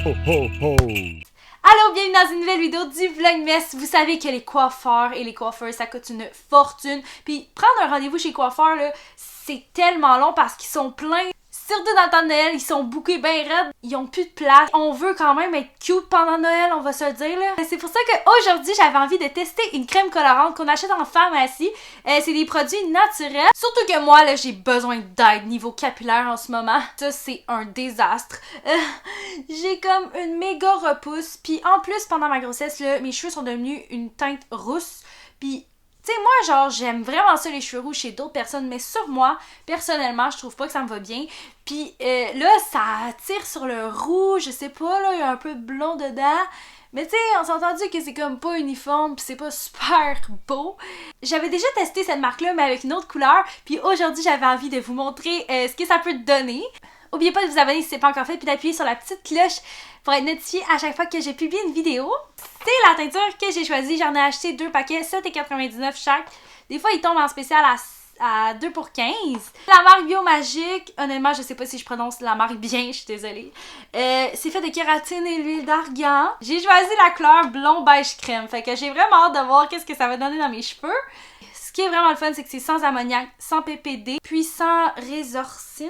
Ho, ho, ho. Allô, bienvenue dans une nouvelle vidéo du Vlogmas. Vous savez que les coiffeurs et les coiffeurs, ça coûte une fortune. Puis prendre un rendez-vous chez les coiffeurs, là, c'est tellement long parce qu'ils sont pleins. Surtout dans le temps de Noël, ils sont bouqués bien raides. Ils ont plus de place. On veut quand même être cute pendant Noël, on va se le dire, là. C'est pour ça qu'aujourd'hui, j'avais envie de tester une crème colorante qu'on achète en pharmacie. C'est des produits naturels. Surtout que moi, là, j'ai besoin d'aide niveau capillaire en ce moment. Ça, c'est un désastre. J'ai comme une méga repousse. Puis en plus, pendant ma grossesse, là, mes cheveux sont devenus une teinte rousse. Puis tu sais, moi, genre, j'aime vraiment ça, les cheveux rouges chez d'autres personnes, mais sur moi, personnellement, je trouve pas que ça me va bien. Puis là, ça tire sur le rouge, je sais pas, là, il y a un peu de blond dedans. Mais tu sais, on s'est entendu que c'est comme pas uniforme, pis c'est pas super beau. J'avais déjà testé cette marque-là, mais avec une autre couleur. Puis aujourd'hui, j'avais envie de vous montrer ce que ça peut donner. N'oubliez pas de vous abonner si c'est pas encore fait, puis d'appuyer sur la petite cloche pour être notifié à chaque fois que j'ai publié une vidéo. C'est la teinture que j'ai choisie. J'en ai acheté 2 paquets, 7,99 chaque. Des fois, ils tombent en spécial à 2 pour 15. La marque Biomagique, honnêtement, je sais pas si je prononce la marque bien, je suis désolée. C'est fait de kératine et l'huile d'argan. J'ai choisi la couleur blond beige crème. Fait que j'ai vraiment hâte de voir qu'est-ce que ça va donner dans mes cheveux. Ce qui est vraiment le fun, c'est que c'est sans ammoniac, sans PPD, puis sans résorcine.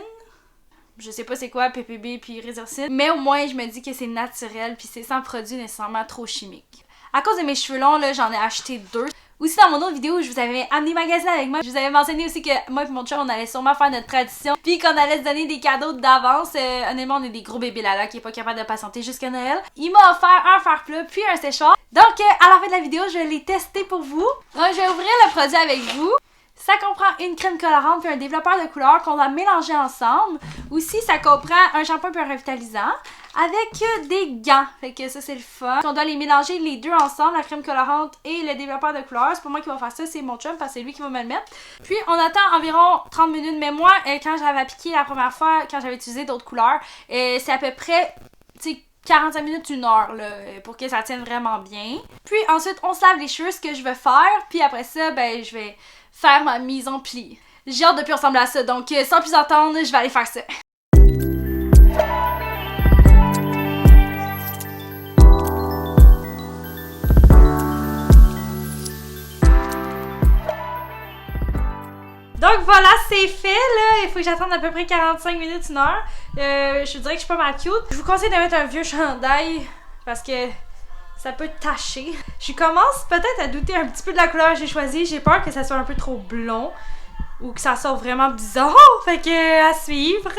Je sais pas c'est quoi PPB puis résorcine, mais au moins je me dis que c'est naturel puis c'est sans produit nécessairement trop chimique. À cause de mes cheveux longs, là, j'en ai acheté 2. Aussi dans mon autre vidéo où je vous avais amené magasiner avec moi, je vous avais mentionné aussi que moi et mon chum on allait sûrement faire notre tradition puis qu'on allait se donner des cadeaux d'avance. Honnêtement on est des gros bébés là qui est pas capable de patienter jusqu'à Noël. Il m'a offert un fer plat puis un séchoir. Donc à la fin de la vidéo je l'ai testé pour vous. Donc je vais ouvrir le produit avec vous. Ça comprend une crème colorante puis un développeur de couleurs qu'on va mélanger ensemble. Aussi, ça comprend un shampoing puis un revitalisant avec des gants. Fait que ça, c'est le fun. On doit les mélanger les deux ensemble, la crème colorante et le développeur de couleurs. C'est pas moi qui va faire ça, c'est mon chum parce que c'est lui qui va me le mettre. Puis, on attend environ 30 minutes. Mais moi, quand j'avais appliqué la première fois, quand j'avais utilisé d'autres couleurs, c'est à peu près, tu sais, 45 minutes, 1 heure, là, pour que ça tienne vraiment bien. Puis, ensuite, on se lave les cheveux, ce que je vais faire. Puis après ça, ben, je vais faire ma mise en pli. J'ai hâte de plus ressembler à ça, donc sans plus attendre, je vais aller faire ça. Donc voilà, c'est fait là, il faut que j'attende à peu près 45 minutes, 1 heure. Je dirais que je suis pas mal cute. Je vous conseille de mettre un vieux chandail parce que ça peut tacher. Je commence peut-être à douter un petit peu de la couleur que j'ai choisie. J'ai peur que ça soit un peu trop blond ou que ça sorte vraiment bizarre. Fait que à suivre.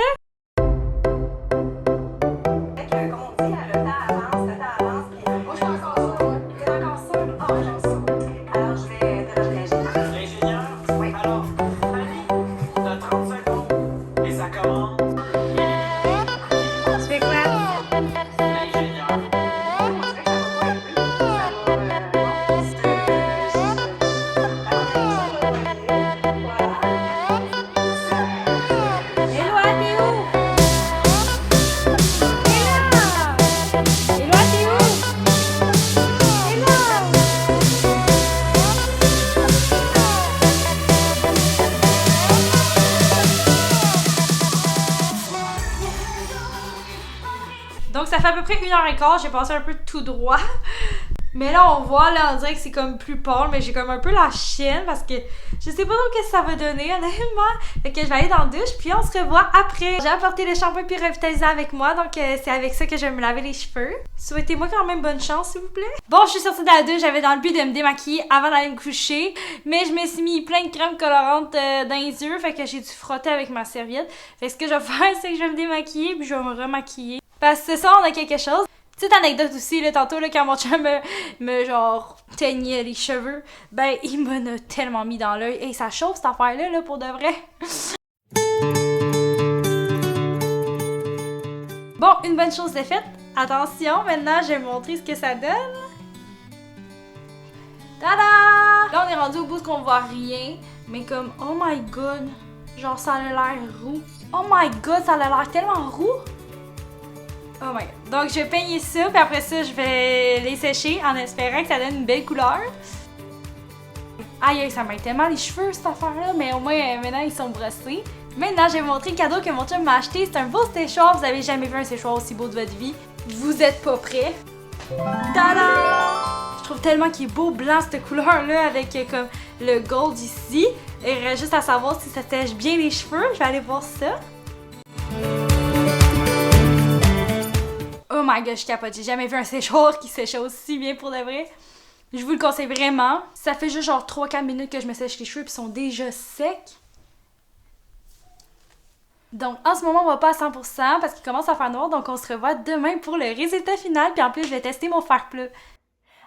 Donc ça fait à peu près 1h15, j'ai passé un peu tout droit. Mais là on voit, là on dirait que c'est comme plus pâle, mais j'ai comme un peu la chienne parce que je sais pas trop ce que ça va donner honnêtement. Fait que je vais aller dans la douche puis on se revoit après. J'ai apporté le shampoing puis revitalisant avec moi, donc c'est avec ça que je vais me laver les cheveux. Souhaitez-moi quand même bonne chance s'il vous plaît. Bon, je suis sortie de la douche, j'avais dans le but de me démaquiller avant d'aller me coucher, mais je me suis mis plein de crème colorante dans les yeux, fait que j'ai dû frotter avec ma serviette. Fait que ce que je vais faire, c'est que je vais me démaquiller puis je vais me remaquiller. Parce que c'est ça, on a quelque chose. Petite anecdote aussi, là, tantôt, là, quand mon chum me genre, teignait les cheveux, ben, il m'en a tellement mis dans l'œil. Et ça chauffe, cette affaire-là, là, pour de vrai. Bon, une bonne chose de faite. Attention, maintenant, je vais vous montrer ce que ça donne. Tada! Là, on est rendu au bout qu'on voit rien. Mais comme, oh my god, genre, ça a l'air roux. Oh my god, ça a l'air tellement roux. Oh my god. Donc je vais peigner ça, puis après ça, je vais les sécher en espérant que ça donne une belle couleur. Aïe, ça m'aide tellement les cheveux cette affaire-là, mais au moins maintenant ils sont brossés. Maintenant, je vais vous montrer le cadeau que mon chum m'a acheté. C'est un beau séchoir. Vous avez jamais vu un séchoir aussi beau de votre vie. Vous êtes pas prêts? Tada! Je trouve tellement qu'il est beau blanc cette couleur-là avec comme le gold ici. Il reste juste à savoir si ça sèche bien les cheveux. Je vais aller voir ça. Oh my god, je capote. J'ai jamais vu un séchoir qui séchait aussi bien pour de vrai. Je vous le conseille vraiment. Ça fait juste genre 3-4 minutes que je me sèche les cheveux et ils sont déjà secs. Donc en ce moment on va pas à 100% parce qu'il commence à faire noir, donc on se revoit demain pour le résultat final, puis en plus je vais tester mon fard plat.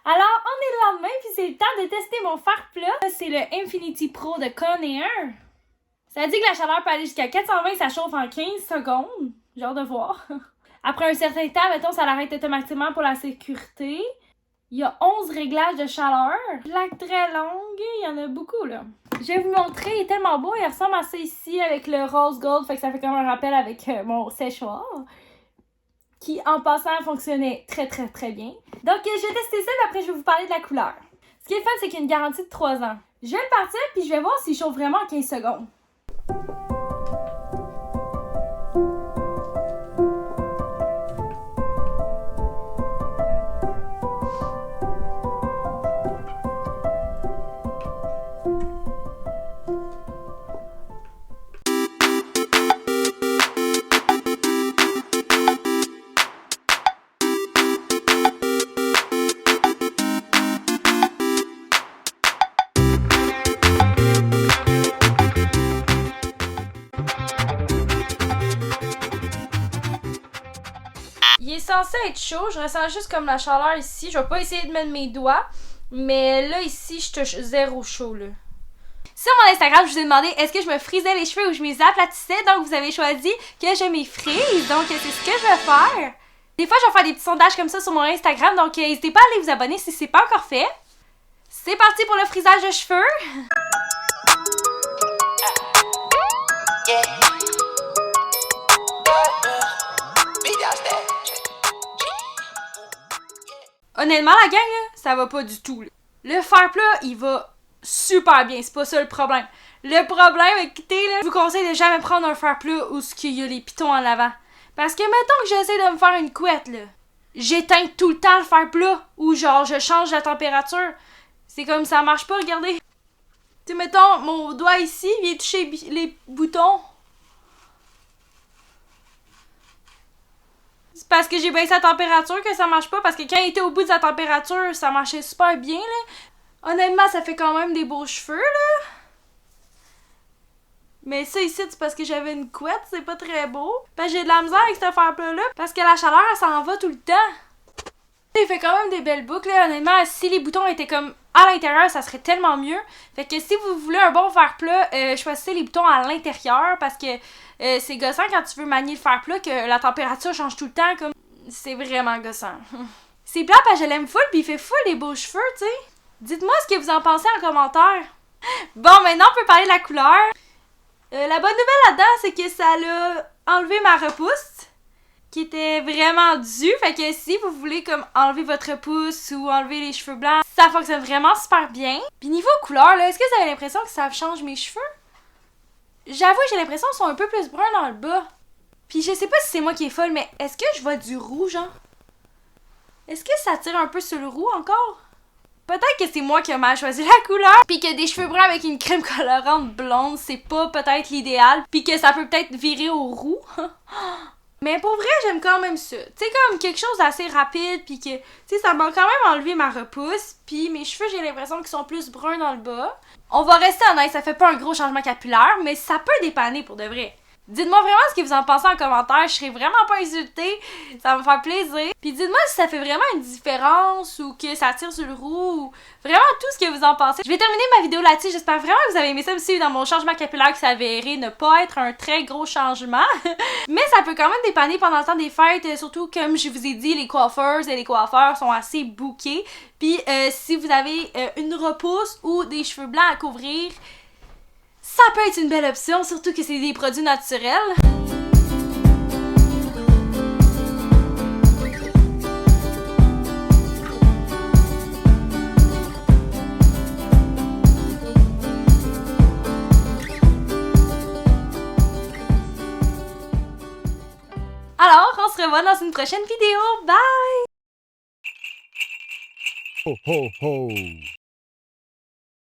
Alors on est le lendemain puis c'est le temps de tester mon fard plat. C'est le Infinity Pro de Conair. Ça dit que la chaleur peut aller jusqu'à 420, ça chauffe en 15 secondes. J'ai hâte de voir. Après un certain temps, mettons, ça l'arrête automatiquement pour la sécurité. Il y a 11 réglages de chaleur. Plaque très longue, il y en a beaucoup là. Je vais vous montrer, il est tellement beau, il ressemble à ça ici avec le rose gold, fait que ça fait comme un rappel avec mon séchoir. Qui en passant fonctionnait très bien. Donc je vais tester ça, mais après je vais vous parler de la couleur. Ce qui est le fun, c'est qu'il y a une garantie de 3 ans. Je vais le partir puis je vais voir s'il chauffe vraiment en 15 secondes. Il est censé être chaud, je ressens juste comme la chaleur ici. Je vais pas essayer de mettre mes doigts, mais là ici je touche zéro chaud là. Sur mon Instagram, je vous ai demandé est-ce que je me frisais les cheveux ou je me les aplatissais, donc vous avez choisi que je mes frise, donc c'est ce que je vais faire. Des fois je vais faire des petits sondages comme ça sur mon Instagram, donc n'hésitez pas à aller vous abonner si c'est pas encore fait. C'est parti pour le frisage de cheveux. Honnêtement, la gang, là, ça va pas du tout. Là. Le fard plat, il va super bien. C'est pas ça le problème. Le problème, écoutez, là, je vous conseille de jamais prendre un fard plat où il y a les pitons en avant. Parce que mettons que j'essaie de me faire une couette, là. J'éteins tout le temps le fard plat ou genre je change la température. C'est comme ça marche pas, regardez. Tu sais, mettons, mon doigt ici vient toucher les boutons. C'est parce que j'ai baissé la température que ça marche pas, parce que quand il était au bout de sa température, ça marchait super bien, là. Honnêtement, ça fait quand même des beaux cheveux, là. Mais ça ici, c'est parce que j'avais une couette, c'est pas très beau. Ben, j'ai de la misère avec ce fard plat-là, parce que la chaleur, elle s'en va tout le temps. Il fait quand même des belles boucles, là. Honnêtement, si les boutons étaient comme à l'intérieur, ça serait tellement mieux. Fait que si vous voulez un bon fard plat, choisissez les boutons à l'intérieur, parce que c'est gossant quand tu veux manier le fard plat que la température change tout le temps, comme c'est vraiment gossant. C'est plat parce que je l'aime full, puis il fait full les beaux cheveux, tu sais. Dites-moi ce que vous en pensez en commentaire. Bon, maintenant on peut parler de la couleur. La bonne nouvelle là-dedans, c'est que ça l'a enlevé ma repousse, qui était vraiment due. Fait que si vous voulez comme enlever votre repousse ou enlever les cheveux blancs, ça fonctionne vraiment super bien. Puis niveau couleur, là, est-ce que vous avez l'impression que ça change mes cheveux? J'avoue, j'ai l'impression qu'ils sont un peu plus bruns dans le bas. Puis je sais pas si c'est moi qui est folle, mais est-ce que je vois du roux, genre? Est-ce que ça tire un peu sur le roux encore? Peut-être que c'est moi qui ai mal choisi la couleur, puis que des cheveux bruns avec une crème colorante blonde, c'est pas peut-être l'idéal, puis que ça peut peut-être virer au roux. Mais pour vrai, j'aime quand même ça. Tu sais, comme quelque chose d'assez rapide, puis que, tu sais, ça m'a quand même enlevé ma repousse, puis mes cheveux, j'ai l'impression qu'ils sont plus bruns dans le bas. On va rester honnête, ça fait pas un gros changement capillaire, mais ça peut dépanner pour de vrai. Dites-moi vraiment ce que vous en pensez en commentaire, je serais vraiment pas insultée, ça va me faire plaisir. Puis dites-moi si ça fait vraiment une différence ou que ça tire sur le roux, ou vraiment tout ce que vous en pensez. Je vais terminer ma vidéo là-dessus, j'espère vraiment que vous avez aimé ça aussi dans mon changement capillaire qui s'avérait ne pas être un très gros changement. Mais ça peut quand même dépanner pendant le temps des fêtes, surtout comme je vous ai dit, les coiffeuses et les coiffeurs sont assez bookés. Puis si vous avez une repousse ou des cheveux blancs à couvrir, ça peut être une belle option, surtout que c'est des produits naturels. Alors, on se revoit dans une prochaine vidéo. Bye! Ho, ho, ho.